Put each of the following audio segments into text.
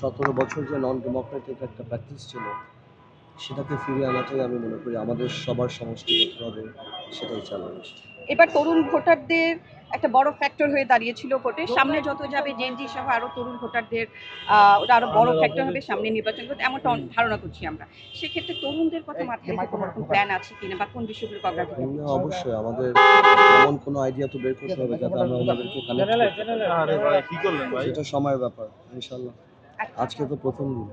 17 বছর যে নন ডেমোক্রেটিক একটা প্র্যাকটিস ছিল সেটাকে ফিরিয়ে আনাটাই আমি মনে করি আমাদের সবার সমষ্টিগতভাবে সেটাই চ্যালেঞ্জ। এবার তরুণ ভোটারদের একটা বড় ফ্যাক্টর হয়ে দাঁড়িয়েছিল ভোটে। সামনে যত যাবে জেনজি সহ আরো তরুণ ভোটারদের ওটা আরো বড় ফ্যাক্টর হবে সামনে নির্বাচন করতে, এমনটা ধারণা করছি আমরা। সেক্ষেত্রে তরুণদের কথা মাথায় রেখে কোনো রকম প্ল্যান আছে কিনা বা কোন বিষয়গুলোকে অগ্রাধিকার দিচ্ছেন? অবশ্যই আমাদের এমন কোনো আইডিয়া তো বের করতে হবে যাতে আমরা ওনাদেরকে কানেক্ট করতে পারি। সেটা সময়ের ব্যাপার ইনশাল্লাহ। আজকে তো প্রথম দিন।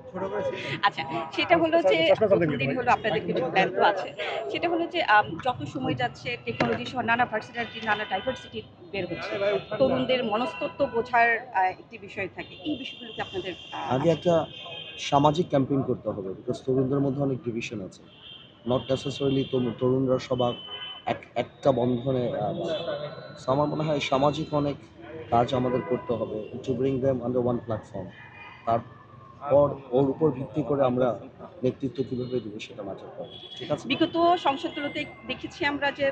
আচ্ছা, সেটা হলো যে প্রথম দিন হলো আপনাদের কিছু প্ল্যান তো আছে। সেটা হলো যে যত সময় যাচ্ছে টেকনোলজি সহ নানা ভার্সিটি, নানা ডাইভার্সিটি বের হচ্ছে। তরুণদের মনস্তত্ত্ব বোঝার একটি বিষয় থাকে। এই বিষয়গুলোতে আপনাদের আগে একটা সামাজিক ক্যাম্পেইন করতে হবে, বিকজ তরুণদের মধ্যে অনেক ডিভিশন আছে। নট নেসেসারিলি তরুণরা সবার একটা বন্ধনে সো আমার মনে হয় সামাজিক অনেক কাজ আমাদের করতে হবে to bring them under one platform. তারপর ওর উপর ভিত্তি করে আমরা নেতৃত্ব কীভাবে দেবো সেটা ম্যাটার করে। ঠিক আছে? বিগত সংসদগুলোতে দেখেছি আমরা যে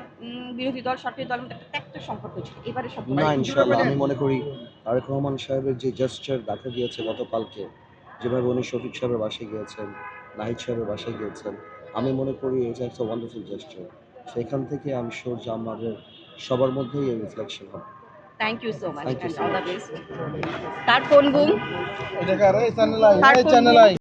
বিরোধী দল সরকারি দলের মধ্যে একটা ত্যাক্ত সম্পর্ক ছিল। এবারে সব না, ইনশাল্লাহ আমি মনে করি তারেক রহমান সাহেবের যে জেস্টার দেখা গিয়েছে গতকালকে, যেভাবে উনি শফিক সাহেবের বাসায় গিয়েছেন, নাহিদ সাহেবের বাসায় গিয়েছেন, আমি মনে করি এটা একটা ওয়ান্ডারফুল জেস্টার। সেখান থেকে আমি শিওর যে আমাদের সবার মধ্যেই এই রিফ্লেকশন হবে। Thank you so much thank you and so all the much. Best. তার কোন গুণ? এটা কারে চ্যানেল আই